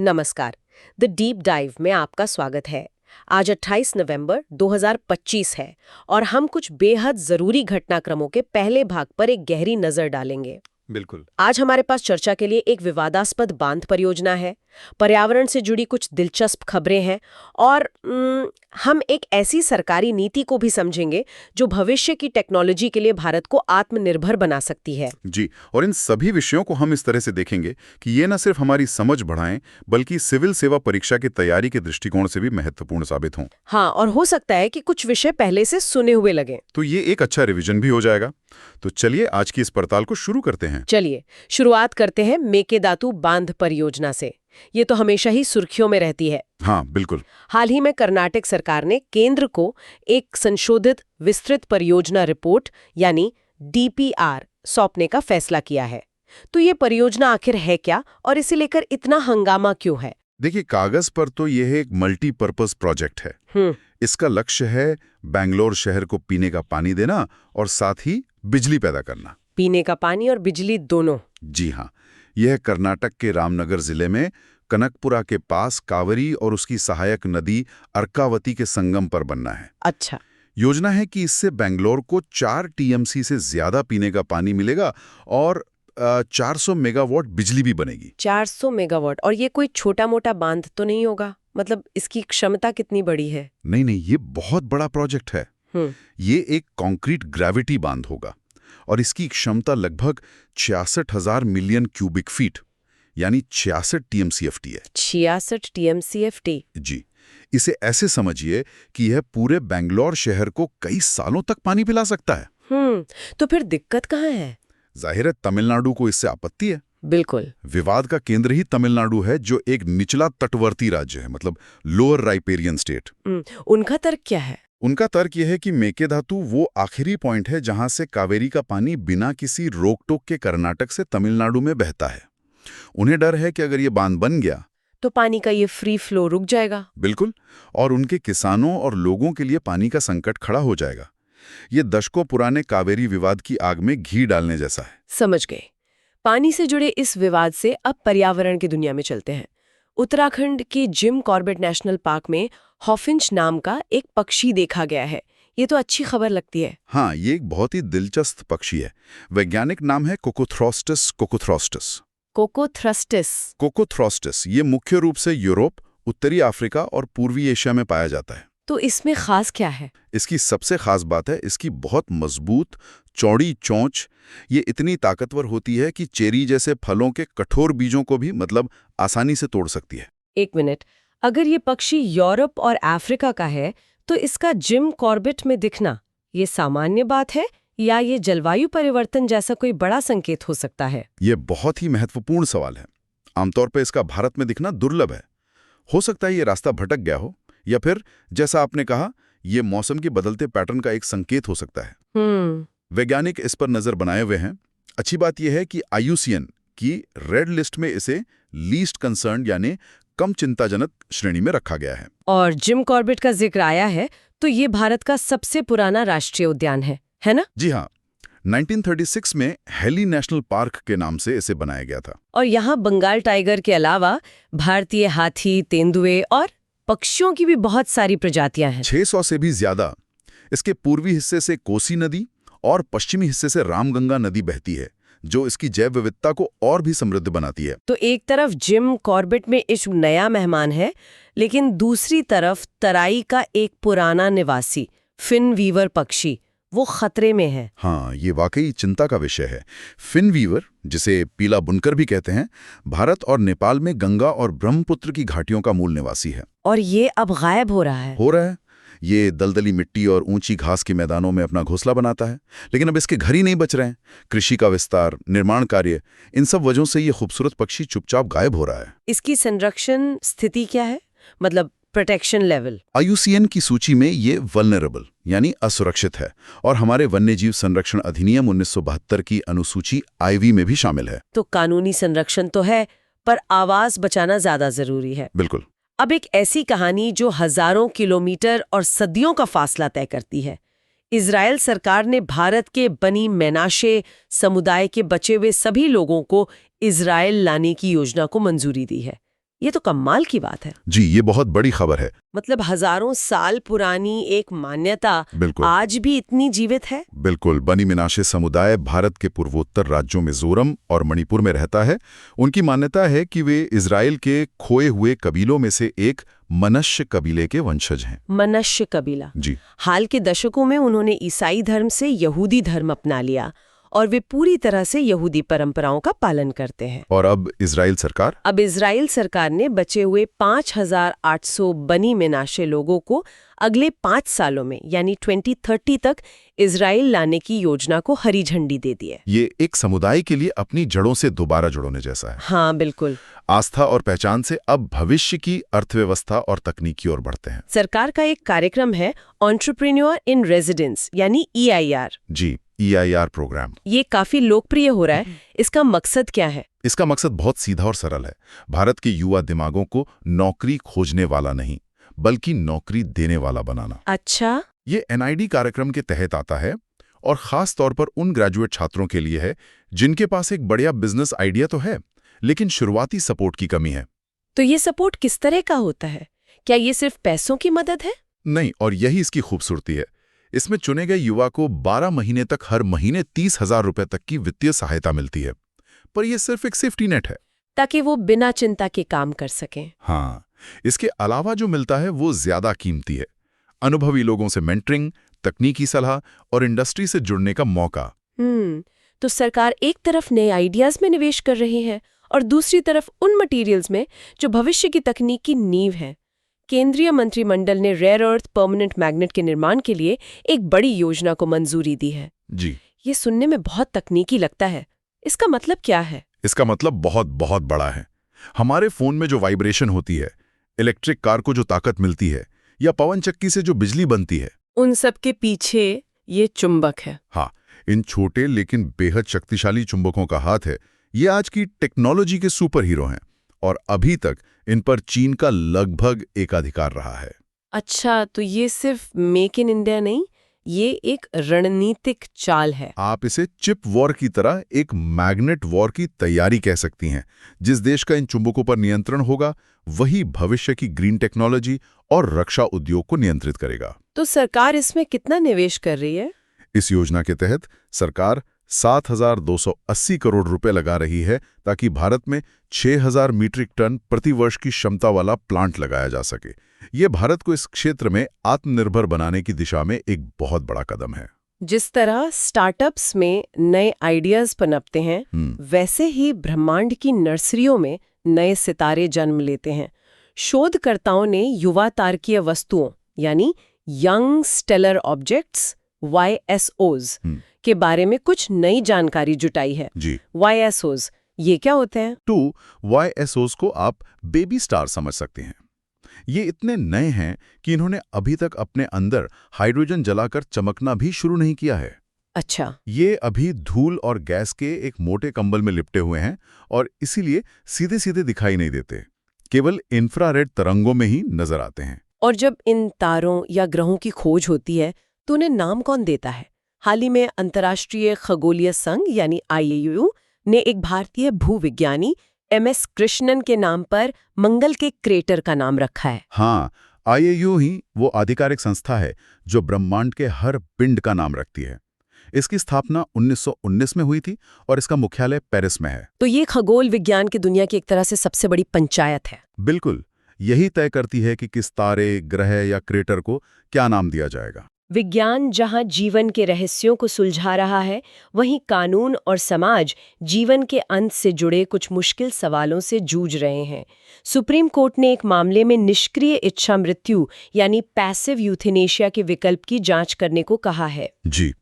नमस्कार। The deep dive में आपका स्वागत है। आज 28 नवंबर 2025 है और हम कुछ बेहद जरूरी घटनाक्रमों के पहले भाग पर एक गहरी नजर डालेंगे। बिल्कुल। आज हमारे पास चर्चा के लिए एक विवादास्पद बांध परियोजना है, पर्यावरण से जुड़ी कुछ दिलचस्प खबरें हैं और हम एक ऐसी सरकारी नीति को भी समझेंगे जो भविष्य की टेक्नोलॉजी के लिए भारत को आत्मनिर्भर बना सकती है। जी, और इन सभी विषयों को हम इस तरह से देखेंगे कि ये न सिर्फ हमारी समझ बढ़ाएं बल्कि सिविल सेवा परीक्षा की तैयारी के दृष्टिकोण से भी महत्वपूर्ण साबित हों। हाँ, और हो सकता है कि कुछ विषय पहले से सुने हुए लगें। तो ये एक अच्छा रिवीजन भी हो जाएगा। तो चलिए आज की इस पड़ताल को शुरू करते हैं। चलिए शुरुआत करते हैं मेकेदातु बांध परियोजना से। ये तो हमेशा ही सुर्खियों में रहती है। हाँ, बिल्कुल। हाल ही में कर्नाटक सरकार ने केंद्र को एक संशोधित विस्तृत परियोजना रिपोर्ट यानी डीपीआर सौंपने का फैसला किया है। तो ये परियोजना आखिर है क्या और इसे लेकर इतना हंगामा क्यों है? देखिए, कागज पर तो यह एक मल्टीपर्पज प्रोजेक्ट है। इसका लक्ष्य है बेंगलोर शहर को पीने का पानी देना और साथ ही बिजली पैदा करना। पीने का पानी और बिजली दोनों? जी हाँ, यह कर्नाटक के रामनगर जिले में कनकपुरा के पास कावेरी और उसकी सहायक नदी अर्कावती के संगम पर बनना है। अच्छा। योजना है कि इससे बेंगलोर को 4 टीएमसी से ज्यादा पीने का पानी मिलेगा और 400 मेगावाट बिजली भी बनेगी। 400 मेगावाट, और ये कोई छोटा मोटा बांध तो नहीं होगा? मतलब इसकी क्षमता कितनी बड़ी है? नहीं, ये बहुत बड़ा प्रोजेक्ट है। ये एक कंक्रीट ग्रेविटी बांध होगा और इसकी क्षमता लगभग 66,000 मिलियन क्यूबिक फीट यानी 66 टीएमसीएफटी है। 66 टीएमसीएफटी? जी, इसे ऐसे समझिए कि यह पूरे बेंगलोर शहर को कई सालों तक पानी पिला सकता है। तो फिर दिक्कत कहाँ है? जाहिर है तमिलनाडु को इससे आपत्ति है। बिल्कुल। विवाद का केंद्र ही तमिलनाडु है, जो एक निचला तटवर्ती राज्य है, मतलब लोअर राइपेरियन स्टेट। उनका तर्क क्या है? उनका तर्क यह है कि मेकेदातु वो आखिरी पॉइंट है जहां से कावेरी का पानी बिना किसी रोक टोक के कर्नाटक से तमिलनाडु में बहता है। उन्हें डर है कि अगर ये बांध बन गया तो पानी का ये फ्री फ्लो रुक जाएगा। बिल्कुल, और उनके किसानों और लोगों के लिए पानी का संकट खड़ा हो जाएगा। ये दशकों पुराने कावेरी विवाद की आग में घी डालने जैसा है। समझ गए। पानी से जुड़े इस विवाद से अब पर्यावरण की दुनिया में चलते हैं। उत्तराखंड के जिम कॉर्बेट नेशनल पार्क में हॉफिंच नाम का एक पक्षी देखा गया है। ये तो अच्छी खबर लगती है। हाँ, ये एक बहुत ही दिलचस्प पक्षी है। वैज्ञानिक नाम है कोकोथ्रॉस्टस कोकोथ्रॉस्टस। कोकोथ्रस्टिस? कोकोथ्रॉस्टस ये मुख्य रूप से यूरोप, उत्तरी अफ्रीका और पूर्वी एशिया में पाया जाता है। तो इसमें खास क्या है? इसकी सबसे खास बात है इसकी बहुत मजबूत चौड़ी चोंच। ये इतनी ताकतवर होती है कि चेरी जैसे फलों के कठोर बीजों को भी आसानी से तोड़ सकती है। एक मिनट, अगर ये पक्षी यूरोप और अफ्रीका का है तो इसका जिम कॉर्बेट में दिखना ये सामान्य बात है या ये जलवायु परिवर्तन जैसा कोई बड़ा संकेत हो सकता है? ये बहुत ही महत्वपूर्ण सवाल है। आमतौर पर इसका भारत में दिखना दुर्लभ है। हो सकता है ये रास्ता भटक गया हो, या फिर जैसा आपने कहा ये मौसम के बदलते पैटर्न का एक संकेत हो सकता है। वैज्ञानिक इस पर नजर बनाए हुए हैं। अच्छी बात यह है कि IUCN की रेड लिस्ट में इसे लीस्ट कंसर्न यानी कम चिंताजनक श्रेणी में रखा गया है। और जिम कॉर्बेट का जिक्र आया है तो ये भारत का सबसे पुराना राष्ट्रीय उद्यान है ना? जी हाँ, 1936 में हेली नेशनल पार्क के नाम से इसे बनाया गया था। और यहाँ बंगाल टाइगर के अलावा भारतीय हाथी, तेंदुए और पक्षियों की भी बहुत सारी प्रजातियां हैं। 600 से भी ज्यादा। इसके पूर्वी हिस्से से कोसी नदी और पश्चिमी हिस्से से रामगंगा नदी बहती है, जो इसकी जैव विविधता को और भी समृद्ध बनाती है। तो एक तरफ जिम कॉर्बेट में इस नया मेहमान है, लेकिन दूसरी तरफ तराई का एक पुराना निवासी फिन वीवर पक्षी वो खतरे में है। हाँ, ये वाकई चिंता का विषय है। फिन वीवर, जिसे पीला बुनकर भी कहते हैं, भारत और नेपाल में गंगा और ब्रह्मपुत्र की घाटियों का मूल निवासी है। और ये अब गायब हो रहा है। ये दलदली मिट्टी और ऊंची घास के मैदानों में अपना घोंसला बनाता है, लेकिन अब इसके घर ही नहीं बच रहे हैं। कृषि का विस्तार, निर्माण कार्य, इन सब वजहों से ये खूबसूरत पक्षी चुपचाप गायब हो रहा है। इसकी संरक्षण स्थिति क्या है, मतलब प्रोटेक्शन लेवल? IUCN की सूची में ये वल्नरेबल यानी असुरक्षित है और हमारे वन्यजीव संरक्षण अधिनियम 1972 की अनुसूची IV में भी शामिल है। तो कानूनी संरक्षण तो है, पर आवाज बचाना ज्यादा जरूरी है। बिल्कुल। अब एक ऐसी कहानी जो हजारों किलोमीटर और सदियों का फासला तय करती है। इजराइल सरकार ने भारत के बनी मेनाशे समुदाय के बचे हुए सभी लोगों को इजराइल लाने की योजना को मंजूरी दी है। ये तो कमाल की बात है। जी, ये बहुत बड़ी खबर है। मतलब हजारों साल पुरानी एक मान्यता बिल्कुल आज भी इतनी जीवित है। बिल्कुल। बनी मिनाशे समुदाय भारत के पूर्वोत्तर राज्यों मिजोरम और मणिपुर में रहता है। उनकी मान्यता है कि वे इजराइल के खोए हुए कबीलों में से एक मनश्य कबीले के वंशज हैं। मनश्य कबीला। जी हाल के दशकों में उन्होंने ईसाई धर्म से यहूदी धर्म अपना लिया और वे पूरी तरह से यहूदी परंपराओं का पालन करते हैं। और अब इजराइल सरकार ने बचे हुए 5,800 बनी मिनाशे लोगों को अगले 5 सालों में यानी 2030 तक इजराइल लाने की योजना को हरी झंडी दे दी है। ये एक समुदाय के लिए अपनी जड़ों से दोबारा जुड़ने जैसा है। हाँ बिल्कुल। आस्था और पहचान से अब भविष्य की अर्थव्यवस्था और तकनीक की ओर बढ़ते हैं। सरकार का एक कार्यक्रम है एंटरप्रेन्योर इन रेजिडेंस यानी EIR। जी, EIR प्रोग्राम। ये काफी लोकप्रिय हो रहा है। इसका मकसद क्या है? इसका मकसद बहुत सीधा और सरल है। भारत के युवा दिमागों को नौकरी खोजने वाला नहीं बल्कि नौकरी देने वाला बनाना। अच्छा। ये NID कार्यक्रम के तहत आता है और खास तौर पर उन ग्रेजुएट छात्रों के लिए है जिनके पास एक बढ़िया बिजनेस आइडिया तो है लेकिन शुरुआती सपोर्ट की कमी है। तो ये सपोर्ट किस तरह का होता है? क्या ये सिर्फ पैसों की मदद है? नहीं, और यही इसकी खूबसूरती है। इसमें चुने गए युवा को 12 महीने तक हर महीने 30,000 रुपए तक की वित्तीय सहायता मिलती है। पर यह सिर्फ एक सेफ्टी नेट है ताकि वो बिना चिंता के काम कर सकें। हाँ, इसके अलावा जो मिलता है वो ज्यादा कीमती है। अनुभवी लोगों से मेंटरिंग, तकनीकी सलाह और इंडस्ट्री से जुड़ने का मौका। तो सरकार एक तरफ नए आइडियाज में निवेश कर रही है और दूसरी तरफ उन मटेरियल्स में जो भविष्य की तकनीक की नींव है। केंद्रीय मंत्रिमंडल ने रेयर अर्थ परमानेंट मैग्नेट के निर्माण के लिए एक बड़ी योजना को मंजूरी दी है। जी, ये सुनने में बहुत तकनीकी लगता है। इसका मतलब क्या है? इसका मतलब बहुत बहुत बड़ा है। हमारे फोन में जो वाइब्रेशन होती है, इलेक्ट्रिक कार को जो ताकत मिलती है या पवन चक्की से जो बिजली बनती है, उन सब के पीछे ये चुंबक है। हाँ, इन छोटे लेकिन बेहद शक्तिशाली चुंबकों का हाथ है। ये आज की टेक्नोलॉजी के सुपर हीरो हैं और अभी तक इन पर चीन का लगभग एकाधिकार रहा है। अच्छा, तो ये सिर्फ मेक इन इंडिया नहीं, ये एक रणनीतिक चाल है। आप इसे चिप वॉर की तरह एक मैग्नेट वॉर की तैयारी कह सकती हैं। जिस देश का इन चुंबकों पर नियंत्रण होगा वही भविष्य की ग्रीन टेक्नोलॉजी और रक्षा उद्योग को नियंत्रित करेगा। तो सरकार इसमें कितना निवेश कर रही है? इस योजना के तहत सरकार 7,280 करोड़ रुपए लगा रही है ताकि भारत में 6,000 मीट्रिक टन प्रति वर्ष की क्षमता वाला प्लांट लगाया जा सके। ये भारत को इस क्षेत्र में आत्मनिर्भर बनाने की दिशा में एक बहुत बड़ा कदम है। जिस तरह स्टार्टअप्स में नए आइडियाज पनपते हैं, वैसे ही ब्रह्मांड की नर्सरियों में नए सितारे जन्म लेते हैं। शोधकर्ताओं ने युवा तारकीय वस्तुओं यानी यंग स्टेलर ऑब्जेक्ट्स YSOs के बारे में कुछ नई जानकारी जुटाई है। जी, YSOs ये क्या होते हैं? 2 YSOs को आप बेबी स्टार समझ सकते हैं। ये इतने नए हैं कि इन्होंने अभी तक अपने अंदर हाइड्रोजन जलाकर चमकना भी शुरू नहीं किया है। अच्छा। ये अभी धूल और गैस के एक मोटे कंबल में लिपटे हुए हैं और इसीलिए सीधे सीधे दिखाई नहीं देते, केवल इंफ्रारेड तरंगों में ही नजर आते हैं। और जब इन तारों या ग्रहों की खोज होती है तो उन्हें नाम कौन देता है? हाल ही में अंतर्राष्ट्रीय खगोलीय संघ यानी IAU ने एक भारतीय भूविज्ञानी MS कृष्णन के नाम पर मंगल के क्रेटर का नाम रखा है। हाँ, IAU ही वो आधिकारिक संस्था है जो ब्रह्मांड के हर पिंड का नाम रखती है। इसकी स्थापना 1919 में हुई थी और इसका मुख्यालय पेरिस में है। तो ये खगोल विज्ञान की दुनिया की एक तरह से सबसे बड़ी पंचायत है। बिल्कुल, यही तय करती है कि किस तारे, ग्रह या क्रेटर को क्या नाम दिया जाएगा। विज्ञान जहां जीवन के रहस्यों को सुलझा रहा है, वहीं कानून और समाज जीवन के अंत से जुड़े कुछ मुश्किल सवालों से जूझ रहे हैं। सुप्रीम कोर्ट ने एक मामले में निष्क्रिय इच्छा मृत्यु यानी पैसिव यूथेनेशिया के विकल्प की जांच करने को कहा है। जी,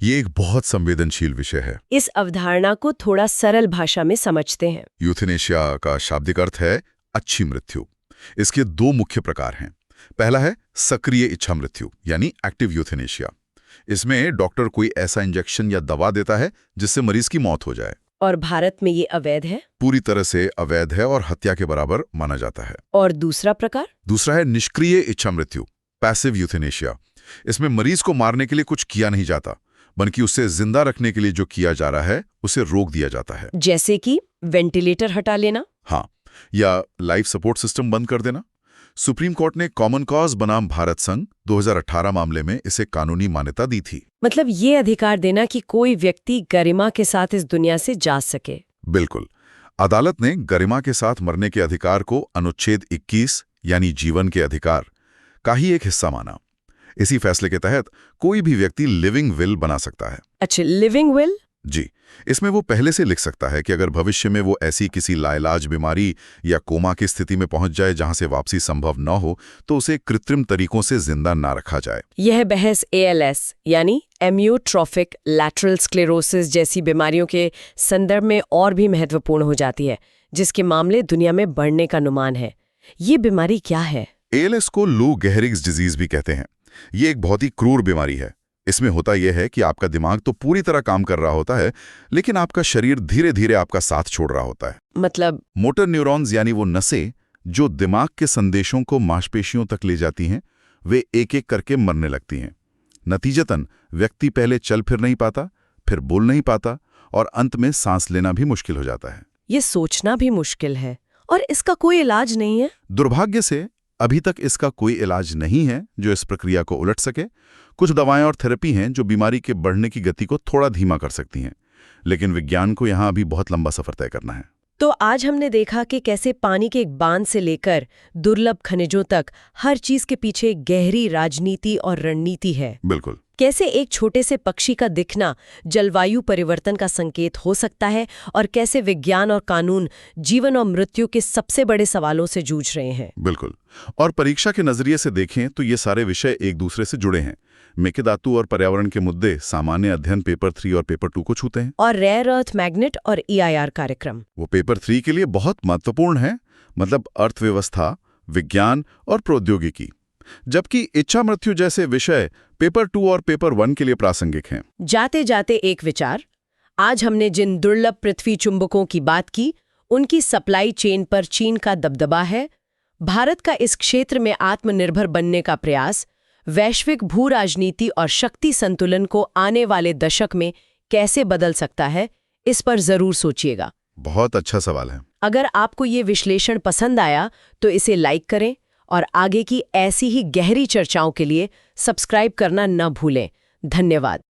ये एक बहुत संवेदनशील विषय है। इस अवधारणा को थोड़ा सरल भाषा में समझते हैं। यूथेनेशिया का शाब्दिक अर्थ है अच्छी मृत्यु। इसके 2 मुख्य प्रकार हैं। पहला है सक्रिय इच्छा मृत्यु यानी एक्टिव यूथेनेशिया। इसमें डॉक्टर कोई ऐसा इंजेक्शन या दवा देता है जिससे मरीज की मौत हो जाए। और भारत में ये अवैध है? पूरी तरह से अवैध है और हत्या के बराबर माना जाता है। और दूसरा प्रकार? दूसरा है निष्क्रिय इच्छा मृत्यु, पैसिव यूथेनेशिया। इसमें मरीज को मारने के लिए कुछ किया नहीं जाता, बल्कि उससे जिंदा रखने के लिए जो किया जा रहा है उसे रोक दिया जाता है। जैसे कि वेंटिलेटर हटा लेना? हाँ, या लाइफ सपोर्ट सिस्टम बंद कर देना। सुप्रीम कोर्ट ने कॉमन कॉज बनाम भारत संघ 2018 मामले में इसे कानूनी मान्यता दी थी। मतलब ये अधिकार देना कि कोई व्यक्ति गरिमा के साथ इस दुनिया से जा सके। बिल्कुल। अदालत ने गरिमा के साथ मरने के अधिकार को अनुच्छेद 21 यानी जीवन के अधिकार का ही एक हिस्सा माना। इसी फैसले के तहत कोई भी व्यक्ति लिविंग विल बना सकता है। अच्छा, लिविंग विल? जी, इसमें वो पहले से लिख सकता है कि अगर भविष्य में वो ऐसी किसी लाइलाज बीमारी या कोमा की स्थिति में पहुंच जाए जहां से वापसी संभव न हो, तो उसे कृत्रिम तरीकों से जिंदा ना रखा जाए। यह बहस ALS यानी एम्योट्रोफिक लैटरल स्क्लेरोसिस जैसी बीमारियों के संदर्भ में और भी महत्वपूर्ण हो जाती है, जिसके मामले दुनिया में बढ़ने का अनुमान है। ये बीमारी क्या है? ALS को लू गेहरिग्स डिजीज भी कहते हैं। ये एक बहुत ही क्रूर बीमारी है। इसमें होता यह है कि आपका दिमाग तो पूरी तरह काम कर रहा होता है, लेकिन आपका शरीर धीरे धीरे आपका साथ छोड़ रहा होता है। मतलब? मोटर न्यूरॉन्स यानी वो नसें जो दिमाग के संदेशों को मांसपेशियों तक ले जाती हैं, वे एक एक करके मरने लगती हैं। नतीजतन व्यक्ति पहले चल फिर नहीं पाता, फिर बोल नहीं पाता और अंत में सांस लेना भी मुश्किल हो जाता है। ये सोचना भी मुश्किल है। और इसका कोई इलाज नहीं है? दुर्भाग्य से अभी तक इसका कोई इलाज नहीं है जो इस प्रक्रिया को उलट सके। कुछ दवाएं और थेरेपी हैं जो बीमारी के बढ़ने की गति को थोड़ा धीमा कर सकती हैं, लेकिन विज्ञान को यहाँ अभी बहुत लंबा सफर तय करना है। तो आज हमने देखा कि कैसे पानी के एक बांध से लेकर दुर्लभ खनिजों तक हर चीज के पीछे गहरी राजनीति और रणनीति है। बिल्कुल। कैसे एक छोटे से पक्षी का दिखना जलवायु परिवर्तन का संकेत हो सकता है और कैसे विज्ञान और कानून जीवन और मृत्यु के सबसे बड़े सवालों से जूझ रहे हैं। बिल्कुल। और परीक्षा के नजरिए से देखें तो ये सारे विषय एक दूसरे से जुड़े हैं। मेकेदातु और पर्यावरण के मुद्दे सामान्य अध्ययन पेपर 3 और पेपर 2 को छूते हैं। और रेयर अर्थ मैग्नेट और EIR कार्यक्रम वो पेपर 3 के लिए बहुत महत्वपूर्ण है, मतलब अर्थव्यवस्था, विज्ञान और प्रौद्योगिकी, जबकि इच्छा मृत्यु जैसे विषय पेपर 2 और पेपर 1 के लिए प्रासंगिक हैं। जाते जाते एक विचार, आज हमने जिन दुर्लभ पृथ्वी चुंबकों की बात की, उनकी सप्लाई चेन पर चीन का दबदबा है, भारत का इस क्षेत्र में आत्मनिर्भर बनने का प्रयास, वैश्विक भू राजनीति और शक्ति संतुलन को आने वाले दशक में कैसे बदल सकता है, इस पर जरूर सोचिएगा। बहुत अच्छा सवाल है। अगर आपको ये विश्लेषण पसंद आया तो इसे लाइक करें और आगे की ऐसी ही गहरी चर्चाओं के लिए सब्सक्राइब करना न भूलें। धन्यवाद।